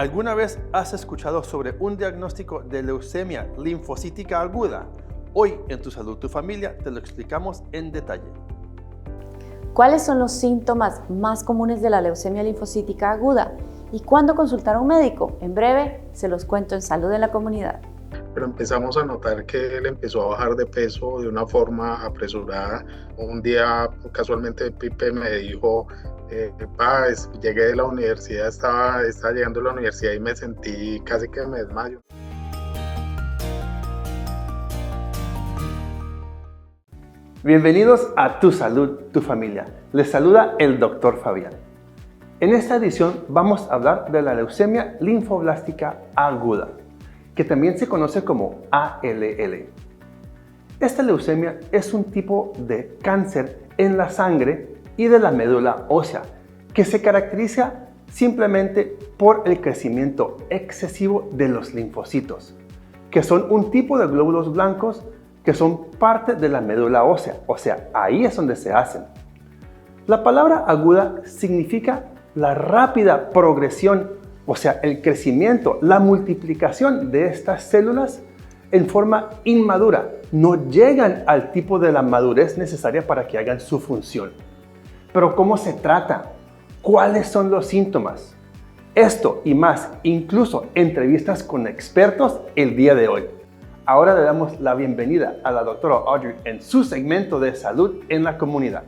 ¿Alguna vez has escuchado sobre un diagnóstico de leucemia linfocítica aguda? Hoy en Tu Salud, Tu Familia te lo explicamos en detalle. ¿Cuáles son los síntomas más comunes de la leucemia linfocítica aguda? ¿Y cuándo consultar a un médico? En breve se los cuento en Salud en la Comunidad. Pero empezamos a notar que él empezó a bajar de peso de una forma apresurada. Un día casualmente Pipe me dijo, llegué de la universidad, estaba llegando a la universidad y me sentí casi que me desmayo. Bienvenidos a Tu Salud, Tu Familia. Les saluda el Dr. Fabián. En esta edición vamos a hablar de la leucemia linfoblástica aguda, que también se conoce como ALL. Esta leucemia es un tipo de cáncer en la sangre y de la médula ósea, que se caracteriza simplemente por el crecimiento excesivo de los linfocitos, que son un tipo de glóbulos blancos que son parte de la médula ósea, o sea, ahí es donde se hacen. La palabra aguda significa la rápida progresión, o sea, el crecimiento, la multiplicación de estas células en forma inmadura. No llegan al tipo de la madurez necesaria para que hagan su función. Pero ¿cómo se trata? ¿Cuáles son los síntomas? Esto y más, incluso entrevistas con expertos el día de hoy. Ahora le damos la bienvenida a la doctora Audrey en su segmento de Salud en la Comunidad.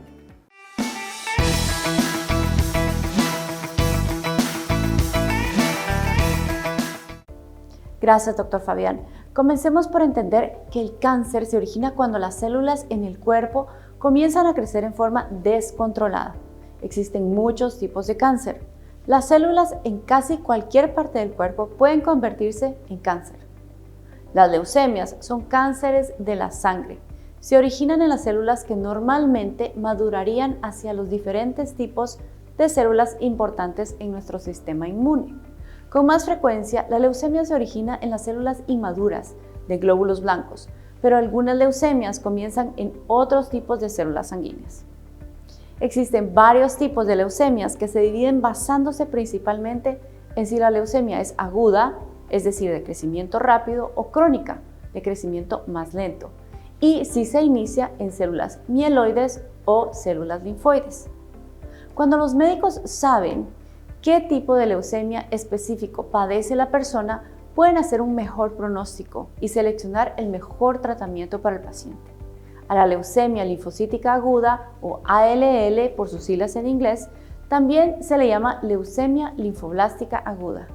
Gracias, doctor Fabián. Comencemos por entender que el cáncer se origina cuando las células en el cuerpo comienzan a crecer en forma descontrolada. Existen muchos tipos de cáncer. Las células en casi cualquier parte del cuerpo pueden convertirse en cáncer. Las leucemias son cánceres de la sangre. Se originan en las células que normalmente madurarían hacia los diferentes tipos de células importantes en nuestro sistema inmune. Con más frecuencia, la leucemia se origina en las células inmaduras de glóbulos blancos, pero algunas leucemias comienzan en otros tipos de células sanguíneas. Existen varios tipos de leucemias que se dividen basándose principalmente en si la leucemia es aguda, es decir, de crecimiento rápido, o crónica, de crecimiento más lento, y si se inicia en células mieloides o células linfoides. Cuando los médicos saben qué tipo de leucemia específico padece la persona, pueden hacer un mejor pronóstico y seleccionar el mejor tratamiento para el paciente. A la leucemia linfocítica aguda, o ALL por sus siglas en inglés, también se le llama leucemia linfoblástica aguda.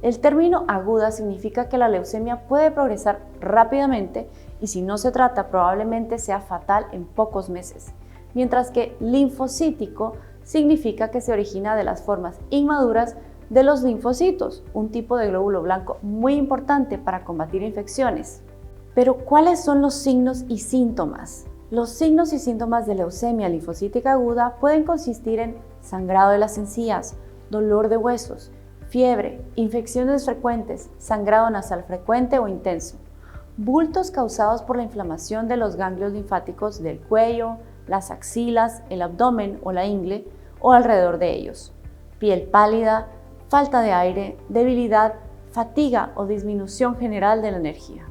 El término aguda significa que la leucemia puede progresar rápidamente y si no se trata probablemente sea fatal en pocos meses, mientras que linfocítico significa que se origina de las formas inmaduras de los linfocitos, un tipo de glóbulo blanco muy importante para combatir infecciones. Pero, ¿cuáles son los signos y síntomas? Los signos y síntomas de leucemia linfocítica aguda pueden consistir en sangrado de las encías, dolor de huesos, fiebre, infecciones frecuentes, sangrado nasal frecuente o intenso, bultos causados por la inflamación de los ganglios linfáticos del cuello, las axilas, el abdomen o la ingle o alrededor de ellos, piel pálida, falta de aire, debilidad, fatiga o disminución general de la energía.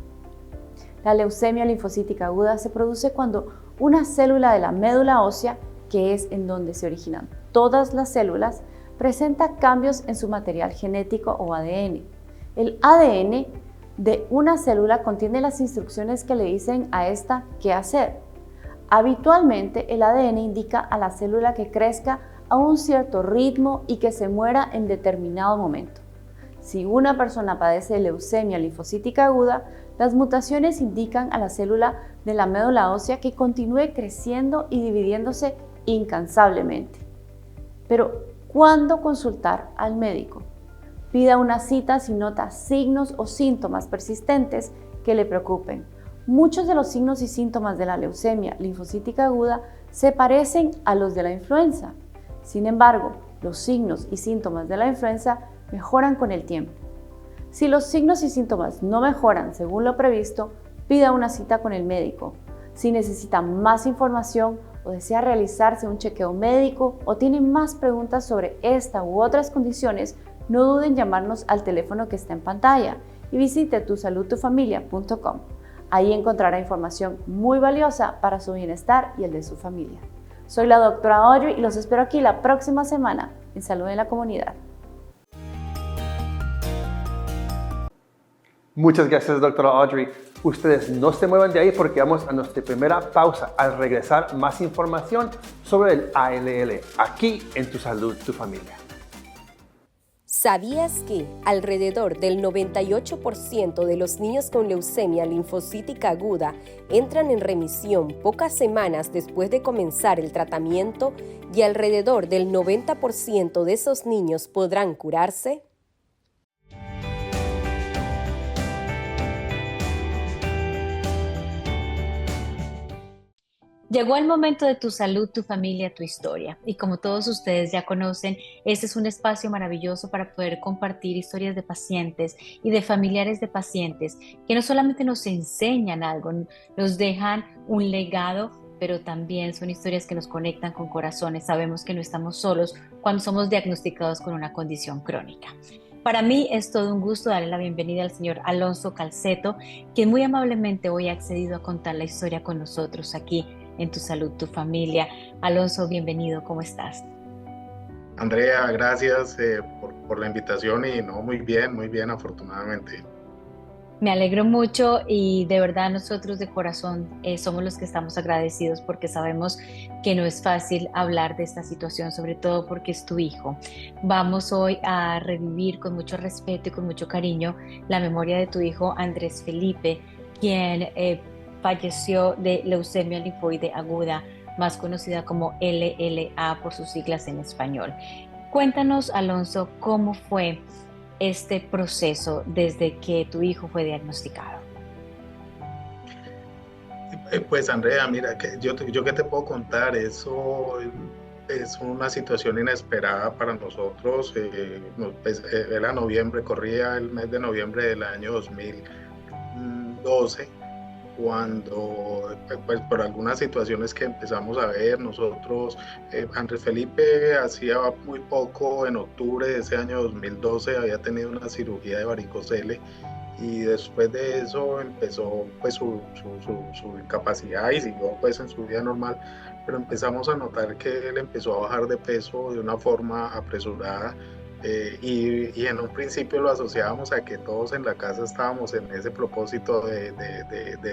La leucemia linfocítica aguda se produce cuando una célula de la médula ósea, que es en donde se originan todas las células, presenta cambios en su material genético o ADN. El ADN de una célula contiene las instrucciones que le dicen a esta qué hacer. Habitualmente, el ADN indica a la célula que crezca a un cierto ritmo y que se muera en determinado momento. Si una persona padece leucemia linfocítica aguda, las mutaciones indican a la célula de la médula ósea que continúe creciendo y dividiéndose incansablemente. Pero, ¿cuándo consultar al médico? Pida una cita si nota signos o síntomas persistentes que le preocupen. Muchos de los signos y síntomas de la leucemia linfocítica aguda se parecen a los de la influenza. Sin embargo, los signos y síntomas de la influenza mejoran con el tiempo. Si los signos y síntomas no mejoran según lo previsto, pida una cita con el médico. Si necesita más información o desea realizarse un chequeo médico o tiene más preguntas sobre esta u otras condiciones, no duden en llamarnos al teléfono que está en pantalla y visite tusaludtufamilia.com. Ahí encontrará información muy valiosa para su bienestar y el de su familia. Soy la doctora Audrey y los espero aquí la próxima semana en Salud en la Comunidad. Muchas gracias, doctora Audrey. Ustedes no se muevan de ahí porque vamos a nuestra primera pausa. Al regresar, más información sobre el ALL, aquí en Tu Salud, Tu Familia. ¿Sabías que alrededor del 98% de los niños con leucemia linfocítica aguda entran en remisión pocas semanas después de comenzar el tratamiento y alrededor del 90% de esos niños podrán curarse? Llegó el momento de Tu Salud, Tu Familia, Tu Historia. Y como todos ustedes ya conocen, este es un espacio maravilloso para poder compartir historias de pacientes y de familiares de pacientes que no solamente nos enseñan algo, nos dejan un legado, pero también son historias que nos conectan con corazones. Sabemos que no estamos solos cuando somos diagnosticados con una condición crónica. Para mí es todo un gusto darle la bienvenida al señor Alonso Calceto, quien muy amablemente hoy ha accedido a contar la historia con nosotros aquí en Tu Salud, Tu Familia. Alonso, bienvenido, ¿cómo estás? Andrea, gracias por la invitación y no, muy bien, afortunadamente. Me alegro mucho y de verdad nosotros de corazón somos los que estamos agradecidos porque sabemos que no es fácil hablar de esta situación, sobre todo porque es tu hijo. Vamos hoy a revivir con mucho respeto y con mucho cariño la memoria de tu hijo Andrés Felipe, quien falleció de leucemia linfoide aguda, más conocida como LLA por sus siglas en español. Cuéntanos, Alonso, cómo fue este proceso desde que tu hijo fue diagnosticado. Pues Andrea, mira, yo qué te puedo contar, eso es una situación inesperada para nosotros. Era noviembre, corría el mes de noviembre del año 2012. Cuando pues por algunas situaciones que empezamos a ver nosotros, Andrés Felipe hacía muy poco, en octubre de ese año 2012 había tenido una cirugía de varicocele y después de eso empezó pues su incapacidad y siguió pues en su vida normal, pero empezamos a notar que él empezó a bajar de peso de una forma apresurada. Y en un principio lo asociábamos a que todos en la casa estábamos en ese propósito de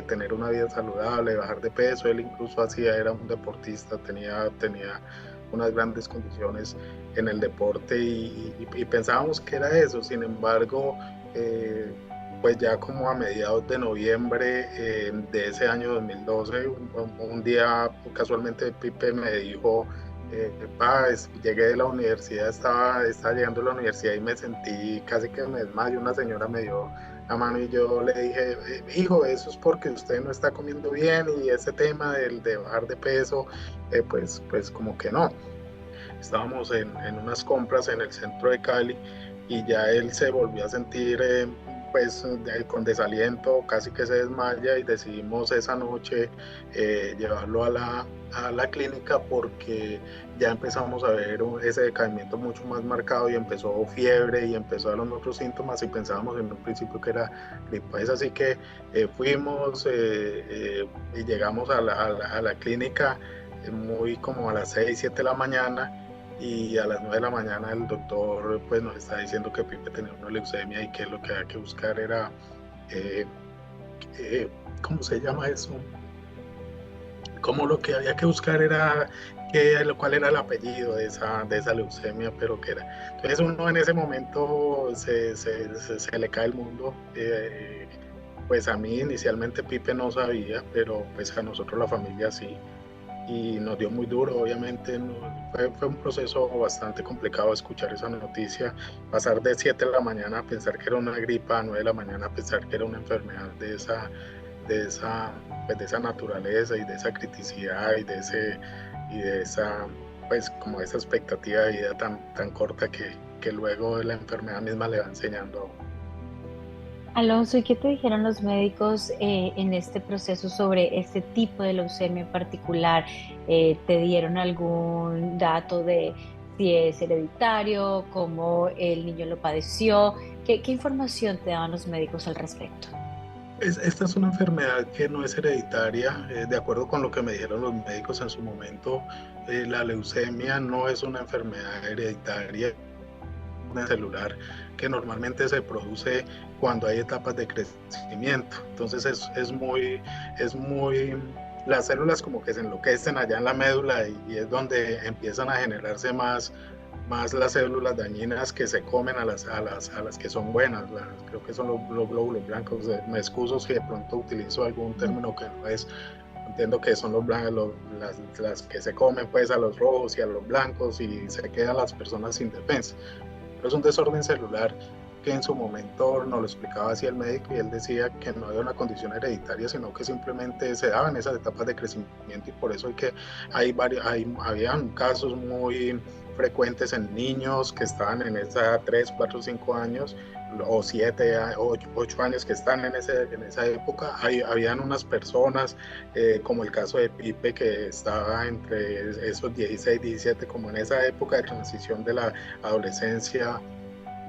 tener una vida saludable, de bajar de peso. Él incluso era un deportista, tenía unas grandes condiciones en el deporte y pensábamos que era eso. Sin embargo, pues ya como a mediados de noviembre de ese año 2012, un día casualmente Pipe me dijo: llegué de la universidad, estaba llegando a la universidad y me sentí casi que me desmayo. Una señora me dio la mano y yo le dije: hijo, eso es porque usted no está comiendo bien y ese tema de bajar de peso, pues como que no. Estábamos en unas compras en el centro de Cali y ya él se volvió a sentir pues con desaliento, casi que se desmaya, y decidimos esa noche llevarlo a la clínica porque ya empezamos a ver ese decaimiento mucho más marcado y empezó fiebre y empezó a los otros síntomas y pensábamos en un principio que era gripa. Es así que fuimos y llegamos a la clínica muy como a las 6, 7 de la mañana. Y a las 9 de la mañana el doctor pues nos está diciendo que Pipe tenía una leucemia y que lo que había que buscar era, ¿cómo se llama eso? Como lo que había que buscar era cuál era el apellido de esa leucemia, pero que era. Entonces uno en ese momento se le cae el mundo. Pues a mí inicialmente Pipe no sabía, pero pues a nosotros la familia sí. Y nos dio muy duro, obviamente. Fue un proceso bastante complicado escuchar esa noticia, pasar de 7 de la mañana a pensar que era una gripa, a 9 de la mañana a pensar que era una enfermedad de esa naturaleza y de esa criticidad y de esa pues como esa expectativa de vida tan corta que luego la enfermedad misma le va enseñando a uno. Alonso, ¿y qué te dijeron los médicos en este proceso sobre este tipo de leucemia en particular? ¿Te dieron algún dato de si es hereditario, cómo el niño lo padeció, ¿qué información te daban los médicos al respecto? Esta es una enfermedad que no es hereditaria, de acuerdo con lo que me dijeron los médicos en su momento. La leucemia no es una enfermedad hereditaria, una celular que normalmente se produce cuando hay etapas de crecimiento. Entonces es muy, las células como que se enloquecen allá en la médula y es donde empiezan a generarse más las células dañinas que se comen a las que son buenas. Creo que son los glóbulos blancos. Me excuso si de pronto utilizo algún término que no es. Entiendo que son los blancos, las que se comen pues a los rojos y a los blancos y se quedan las personas sin defensa. Pero es un desorden celular que en su momento nos lo explicaba así el médico y él decía que no era una condición hereditaria, sino que simplemente se daban esas etapas de crecimiento y por eso habían casos muy frecuentes en niños que estaban en esa 3, 4, 5 años o 7, 8 años que están en esa época. Habían unas personas, como el caso de Pipe, que estaba entre esos 16, 17, como en esa época de transición de la adolescencia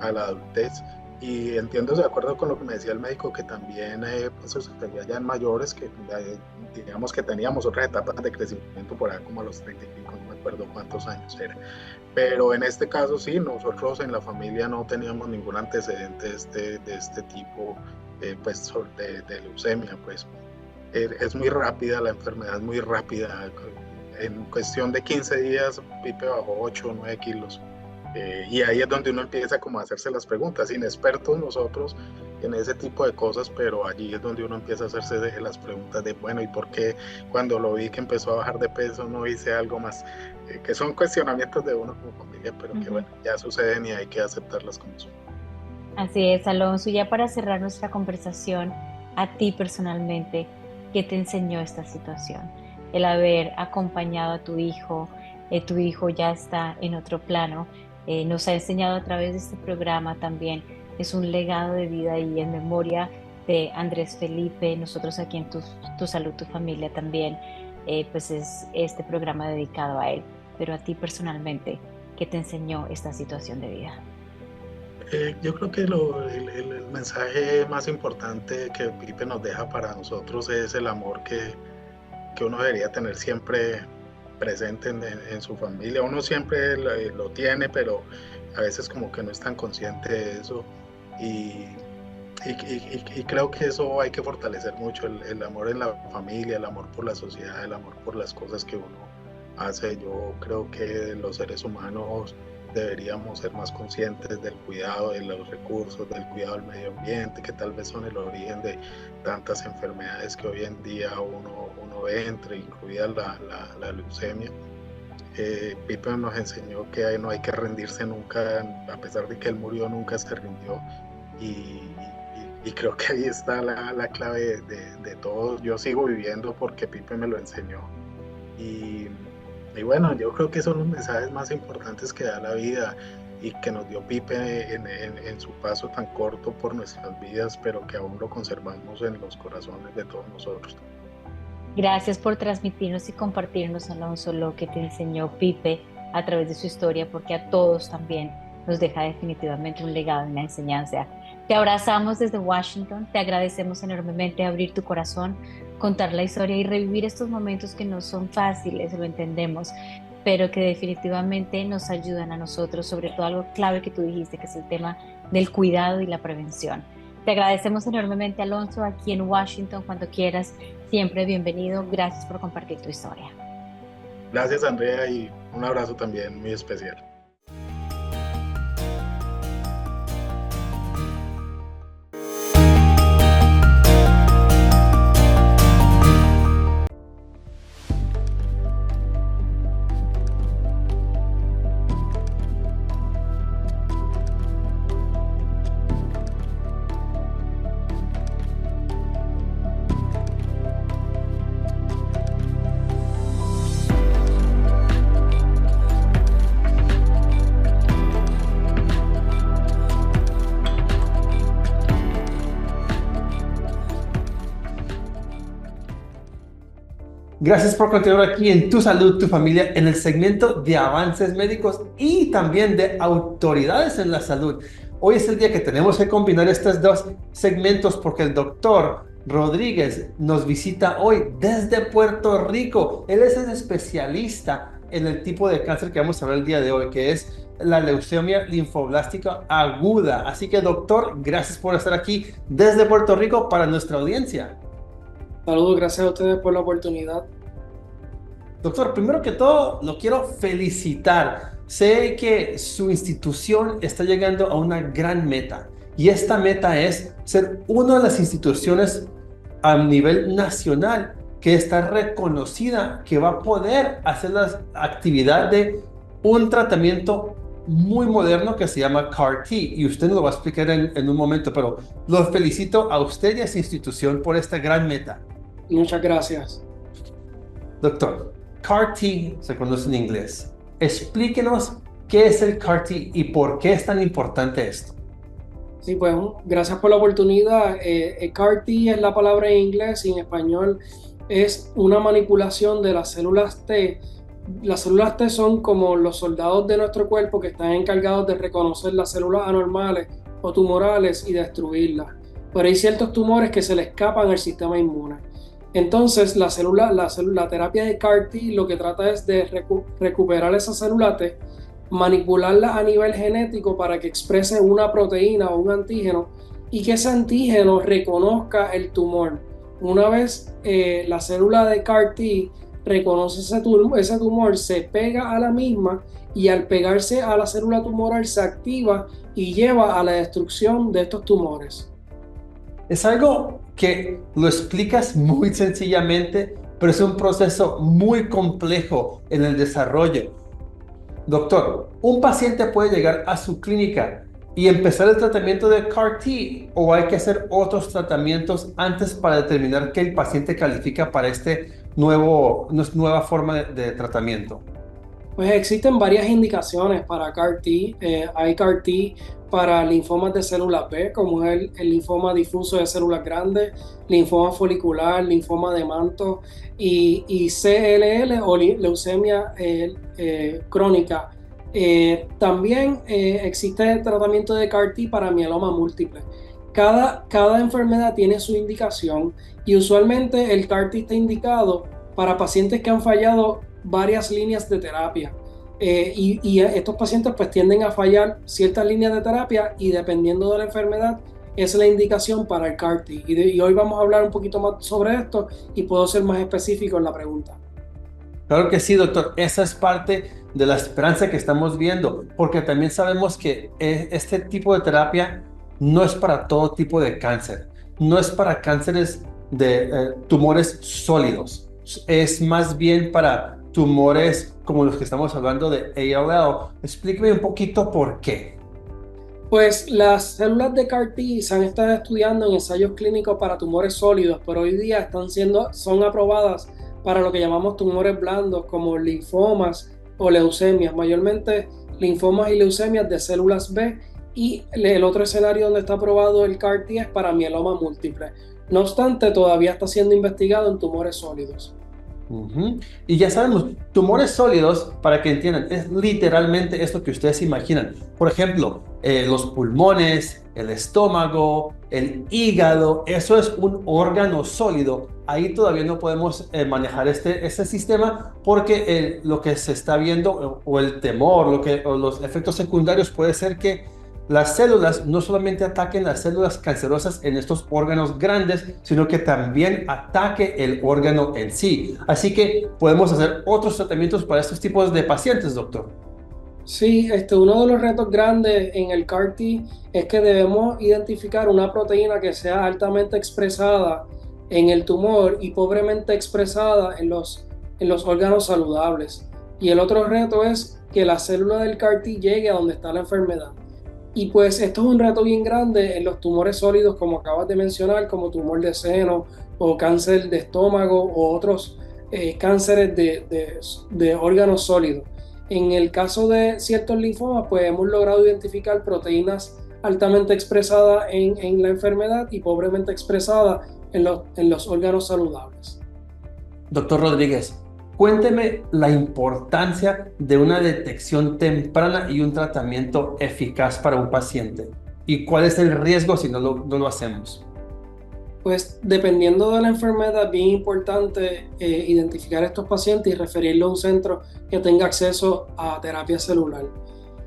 a la adultez. Y entiendo, de acuerdo con lo que me decía el médico, que también pues sucedía ya en mayores, que digamos que teníamos otras etapas de crecimiento por ahí como a los 30 y pico, no me acuerdo cuántos años era. Pero en este caso sí, nosotros en la familia no teníamos ningún antecedente de este tipo pues, de leucemia. Pues. Es muy rápida, la enfermedad es muy rápida. En cuestión de 15 días, Pipe bajó 8 o 9 kilos. Y ahí es donde uno empieza como a hacerse las preguntas, inexpertos nosotros en ese tipo de cosas, pero allí es donde uno empieza a hacerse las preguntas de, bueno, ¿y por qué cuando lo vi que empezó a bajar de peso no hice algo más? Que son cuestionamientos de uno como familia, pero que bueno, ya suceden y hay que aceptarlas como son. Así es, Alonso. Ya para cerrar nuestra conversación, a ti personalmente, ¿qué te enseñó esta situación? El haber acompañado a tu hijo ya está en otro plano. Nos ha enseñado a través de este programa también, es un legado de vida y en memoria de Andrés Felipe, nosotros aquí en Tu Salud, Tu Familia también, pues es este programa dedicado a él. Pero a ti personalmente, ¿qué te enseñó esta situación de vida? Yo creo que el mensaje más importante que Pipe nos deja para nosotros es el amor que uno debería tener siempre presente en su familia. Uno siempre lo tiene, pero a veces como que no es tan consciente de eso y creo que eso hay que fortalecer mucho, el amor en la familia, el amor por la sociedad, el amor por las cosas que uno hace. Yo creo que los seres humanos deberíamos ser más conscientes del cuidado de los recursos, del cuidado del medio ambiente, que tal vez son el origen de tantas enfermedades que hoy en día uno ve, incluida la leucemia. Pipe nos enseñó que no hay que rendirse nunca, a pesar de que él murió, nunca se rindió. Y creo que ahí está la clave de todo. Yo sigo viviendo porque Pipe me lo enseñó. Y bueno, yo creo que son los mensajes más importantes que da la vida y que nos dio Pipe en su paso tan corto por nuestras vidas, pero que aún lo conservamos en los corazones de todos nosotros. Gracias por transmitirnos y compartirnos, Alonso, lo que te enseñó Pipe a través de su historia, porque a todos también nos deja definitivamente un legado y una enseñanza. Te abrazamos desde Washington, te agradecemos enormemente abrir tu corazón, contar la historia y revivir estos momentos que no son fáciles, lo entendemos, pero que definitivamente nos ayudan a nosotros, sobre todo algo clave que tú dijiste, que es el tema del cuidado y la prevención. Te agradecemos enormemente, Alonso, aquí en Washington, cuando quieras, siempre bienvenido. Gracias por compartir tu historia. Gracias, Andrea, y un abrazo también muy especial. Gracias por continuar aquí en Tu Salud, Tu Familia, en el segmento de avances médicos y también de autoridades en la salud. Hoy es el día que tenemos que combinar estos dos segmentos porque el doctor Rodríguez nos visita hoy desde Puerto Rico. Él es el especialista en el tipo de cáncer que vamos a hablar el día de hoy, que es la leucemia linfoblástica aguda. Así que, doctor, gracias por estar aquí desde Puerto Rico para nuestra audiencia. Saludos, gracias a ustedes por la oportunidad. Doctor, primero que todo, lo quiero felicitar. Sé que su institución está llegando a una gran meta y esta meta es ser una de las instituciones a nivel nacional que está reconocida, que va a poder hacer la actividad de un tratamiento muy moderno que se llama CAR-T y usted nos lo va a explicar en un momento, pero lo felicito a usted y a su institución por esta gran meta. Muchas gracias. Doctor, CAR-T se conoce en inglés. Explíquenos qué es el CAR-T y por qué es tan importante esto. Sí, pues gracias por la oportunidad. CAR-T es la palabra en inglés y en español es una manipulación de las células T. Las células T son como los soldados de nuestro cuerpo que están encargados de reconocer las células anormales o tumorales y destruirlas. Pero hay ciertos tumores que se le escapan al sistema inmune. Entonces, la terapia de CAR-T lo que trata es de recuperar esa célula T, manipularla a nivel genético para que exprese una proteína o un antígeno y que ese antígeno reconozca el tumor. Una vez la célula de CAR-T reconoce ese tumor, se pega a la misma y al pegarse a la célula tumoral se activa y lleva a la destrucción de estos tumores. Es algo que lo explicas muy sencillamente, pero es un proceso muy complejo en el desarrollo. Doctor, ¿un paciente puede llegar a su clínica y empezar el tratamiento de CAR-T o hay que hacer otros tratamientos antes para determinar que el paciente califica para nueva forma de tratamiento? Pues existen varias indicaciones para CAR-T. Hay CAR-T para linfomas de células B, como es el linfoma difuso de células grandes, linfoma folicular, linfoma de manto y CLL o leucemia crónica. También existe el tratamiento de CAR-T para mieloma múltiple. Cada enfermedad tiene su indicación y usualmente el CAR-T está indicado para pacientes que han fallado varias líneas de terapia. Y estos pacientes pues tienden a fallar ciertas líneas de terapia y dependiendo de la enfermedad es la indicación para el CAR-T. Y hoy vamos a hablar un poquito más sobre esto y puedo ser más específico en la pregunta. Claro que sí, doctor. Esa es parte de la esperanza que estamos viendo, porque también sabemos que este tipo de terapia no es para todo tipo de cáncer. No es para cánceres de tumores sólidos. Es más bien para tumores como los que estamos hablando de ALL. Explíqueme un poquito por qué. Pues las células de CAR-T se han estado estudiando en ensayos clínicos para tumores sólidos, pero hoy día son aprobadas para lo que llamamos tumores blandos como linfomas o leucemias, mayormente linfomas y leucemias de células B, y el otro escenario donde está aprobado el CAR-T es para mieloma múltiple. No obstante, todavía está siendo investigado en tumores sólidos. Y ya sabemos, tumores sólidos, para que entiendan, es literalmente esto que ustedes imaginan. Por ejemplo, los pulmones, el estómago, el hígado, eso es un órgano sólido. Ahí todavía no podemos manejar ese sistema porque lo que se está viendo o el temor, o los efectos secundarios puede ser que las células no solamente ataquen las células cancerosas en estos órganos grandes, sino que también ataque el órgano en sí. Así que podemos hacer otros tratamientos para estos tipos de pacientes, doctor. Sí, uno de los retos grandes en el CAR-T es que debemos identificar una proteína que sea altamente expresada en el tumor y pobremente expresada en los órganos saludables. Y el otro reto es que la célula del CAR-T llegue a donde está la enfermedad. Y pues esto es un reto bien grande en los tumores sólidos, como acabas de mencionar, como tumor de seno o cáncer de estómago o otros cánceres de órganos sólidos. En el caso de ciertos linfomas, pues hemos logrado identificar proteínas altamente expresadas en la enfermedad y pobremente expresadas en los órganos saludables. Doctor Rodríguez, cuénteme la importancia de una detección temprana y un tratamiento eficaz para un paciente. ¿Y cuál es el riesgo si no lo hacemos? Pues dependiendo de la enfermedad, es bien importante identificar a estos pacientes y referirlos a un centro que tenga acceso a terapia celular.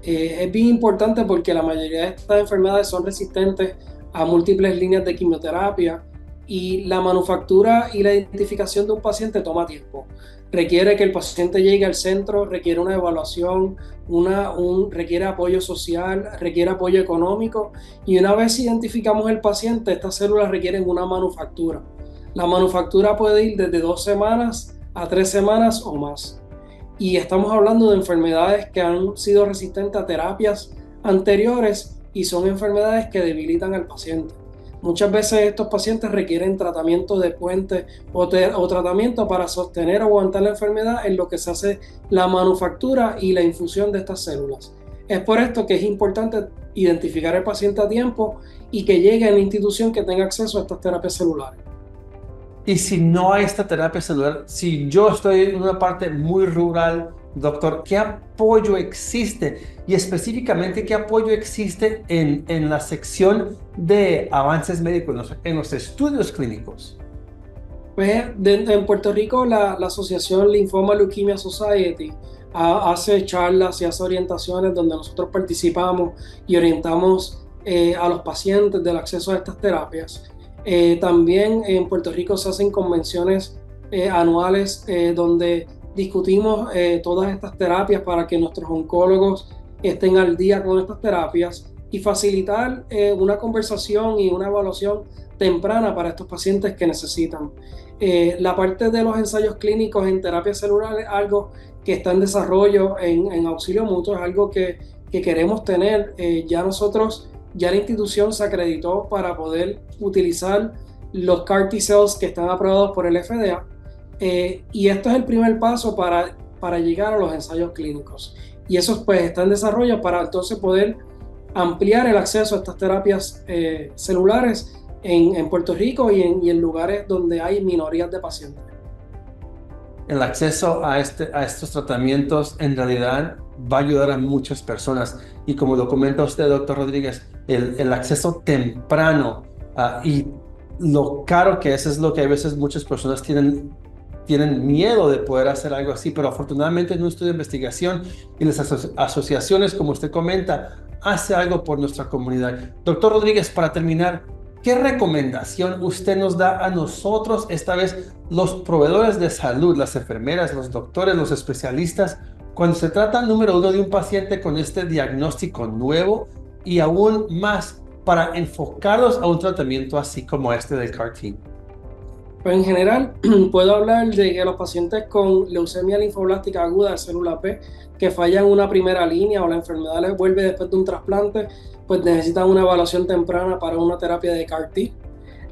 Es bien importante porque la mayoría de estas enfermedades son resistentes a múltiples líneas de quimioterapia y la manufactura y la identificación de un paciente toma tiempo. Requiere que el paciente llegue al centro, requiere una evaluación, requiere apoyo social, requiere apoyo económico, y una vez identificamos el paciente, estas células requieren una manufactura. La manufactura puede ir desde 2 semanas a 3 semanas o más. Y estamos hablando de enfermedades que han sido resistentes a terapias anteriores y son enfermedades que debilitan al paciente. Muchas veces estos pacientes requieren tratamiento de puente o tratamiento para sostener o aguantar la enfermedad en lo que se hace la manufactura y la infusión de estas células. Es por esto que es importante identificar al paciente a tiempo y que llegue a una institución que tenga acceso a estas terapias celulares. Y si no hay esta terapia celular, si yo estoy en una parte muy rural, doctor, ¿qué apoyo existe? Y específicamente, ¿qué apoyo existe en la sección de avances médicos, en los estudios clínicos? Pues en Puerto Rico la Asociación Lymphoma Leukemia Society hace charlas y hace orientaciones donde nosotros participamos y orientamos a los pacientes del acceso a estas terapias. También en Puerto Rico se hacen convenciones anuales donde discutimos todas estas terapias para que nuestros oncólogos estén al día con estas terapias y facilitar una conversación y una evaluación temprana para estos pacientes que necesitan. La parte de los ensayos clínicos en terapia celular es algo que está en desarrollo en auxilio mutuo, es algo que queremos tener. Ya la institución se acreditó para poder utilizar los CAR T-cells que están aprobados por el FDA, y esto es el primer paso para llegar a los ensayos clínicos. Y eso pues está en desarrollo para entonces poder ampliar el acceso a estas terapias celulares en Puerto Rico y en lugares donde hay minorías de pacientes. El acceso a estos tratamientos en realidad va a ayudar a muchas personas. Y como lo comenta usted, doctor Rodríguez, el acceso temprano y lo caro que es lo que a veces muchas personas tienen miedo de poder hacer algo así, pero afortunadamente en un estudio de investigación y las asociaciones, como usted comenta, hace algo por nuestra comunidad. Doctor Rodríguez, para terminar, ¿qué recomendación usted nos da a nosotros, esta vez los proveedores de salud, las enfermeras, los doctores, los especialistas, cuando se trata, número uno, de un paciente con este diagnóstico nuevo y aún más para enfocarlos a un tratamiento así como este del CAR-T? Pues en general, puedo hablar de que los pacientes con leucemia linfoblástica aguda de células B que fallan una primera línea o la enfermedad les vuelve después de un trasplante, pues necesitan una evaluación temprana para una terapia de CAR-T.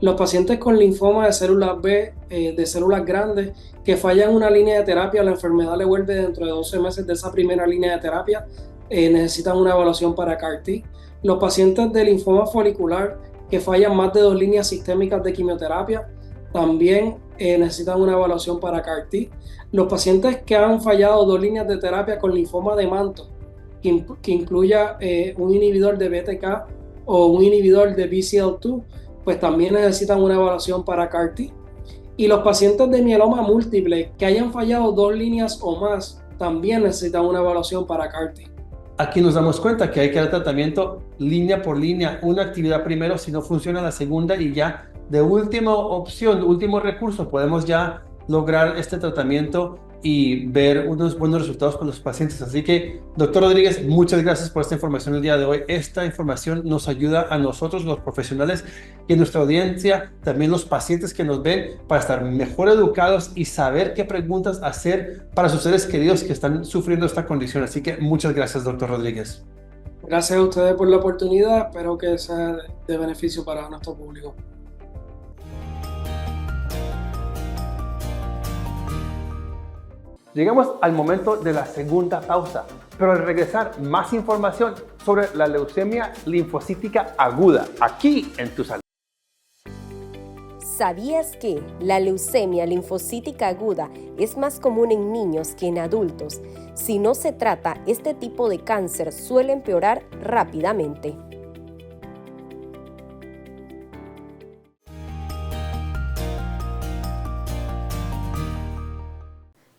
Los pacientes con linfoma de células B, de células grandes, que fallan una línea de terapia, la enfermedad le vuelve dentro de 12 meses de esa primera línea de terapia, necesitan una evaluación para CAR-T. Los pacientes de linfoma folicular que fallan más de 2 líneas sistémicas de quimioterapia, también necesitan una evaluación para CAR-T. Los pacientes que han fallado 2 líneas de terapia con linfoma de manto, que incluya un inhibidor de BTK o un inhibidor de BCL2, pues también necesitan una evaluación para CAR-T. Y los pacientes de mieloma múltiple que hayan fallado 2 líneas o más, también necesitan una evaluación para CAR-T. Aquí nos damos cuenta que hay que dar tratamiento línea por línea, una actividad primero, si no funciona la segunda, y ya de última opción, último recurso, podemos ya lograr este tratamiento y ver unos buenos resultados con los pacientes. Así que, doctor Rodríguez, muchas gracias por esta información el día de hoy. Esta información nos ayuda a nosotros, los profesionales, y a nuestra audiencia, también los pacientes que nos ven, para estar mejor educados y saber qué preguntas hacer para sus seres queridos que están sufriendo esta condición. Así que muchas gracias, doctor Rodríguez. Gracias a ustedes por la oportunidad. Espero que sea de beneficio para nuestro público. Llegamos al momento de la segunda pausa, pero al regresar, más información sobre la leucemia linfocítica aguda, aquí en Tu Salud. ¿Sabías que la leucemia linfocítica aguda es más común en niños que en adultos? Si no se trata, este tipo de cáncer suele empeorar rápidamente.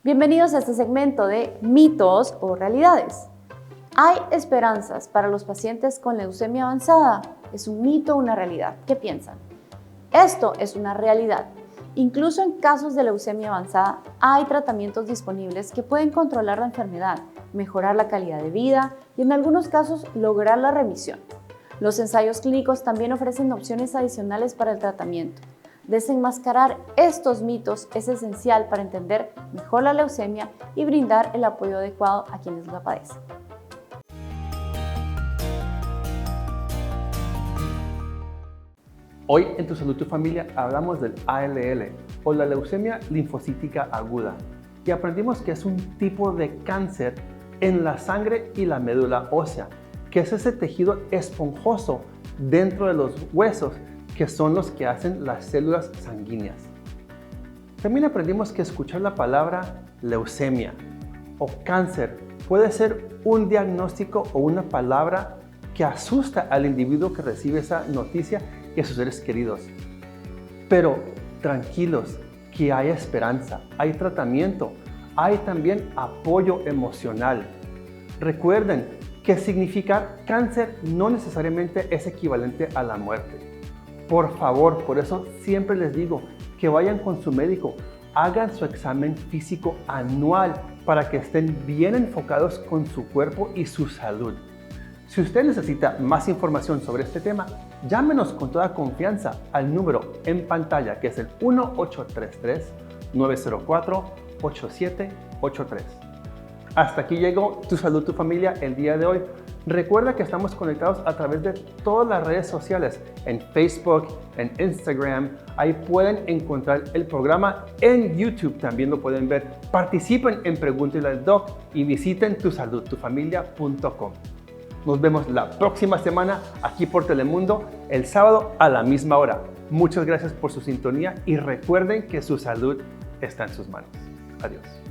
Bienvenidos a este segmento de mitos o realidades. ¿Hay esperanzas para los pacientes con leucemia avanzada? ¿Es un mito o una realidad? ¿Qué piensan? Esto es una realidad. Incluso en casos de leucemia avanzada, hay tratamientos disponibles que pueden controlar la enfermedad, mejorar la calidad de vida y en algunos casos lograr la remisión. Los ensayos clínicos también ofrecen opciones adicionales para el tratamiento. Desenmascarar estos mitos es esencial para entender mejor la leucemia y brindar el apoyo adecuado a quienes la padecen. Hoy en Tu Salud, Tu Familia hablamos del ALL o la leucemia linfocítica aguda y aprendimos que es un tipo de cáncer en la sangre y la médula ósea, que es ese tejido esponjoso dentro de los huesos que son los que hacen las células sanguíneas. También aprendimos que escuchar la palabra leucemia o cáncer puede ser un diagnóstico o una palabra que asusta al individuo que recibe esa noticia y a sus seres queridos. Pero tranquilos, que hay esperanza, hay tratamiento, hay también apoyo emocional. Recuerden que significar cáncer no necesariamente es equivalente a la muerte. Por favor, por eso siempre les digo que vayan con su médico, hagan su examen físico anual para que estén bien enfocados con su cuerpo y su salud. Si usted necesita más información sobre este tema, llámenos con toda confianza al número en pantalla, que es el 1-833-904-8783. Hasta aquí llegó Tu Salud, Tu Familia el día de hoy. Recuerda que estamos conectados a través de todas las redes sociales, en Facebook, en Instagram. Ahí pueden encontrar el programa. En YouTube también lo pueden ver. Participen en Pregúntale al Doc y visiten tusaludtufamilia.com. Nos vemos la próxima semana aquí por Telemundo, el sábado a la misma hora. Muchas gracias por su sintonía y recuerden que su salud está en sus manos. Adiós.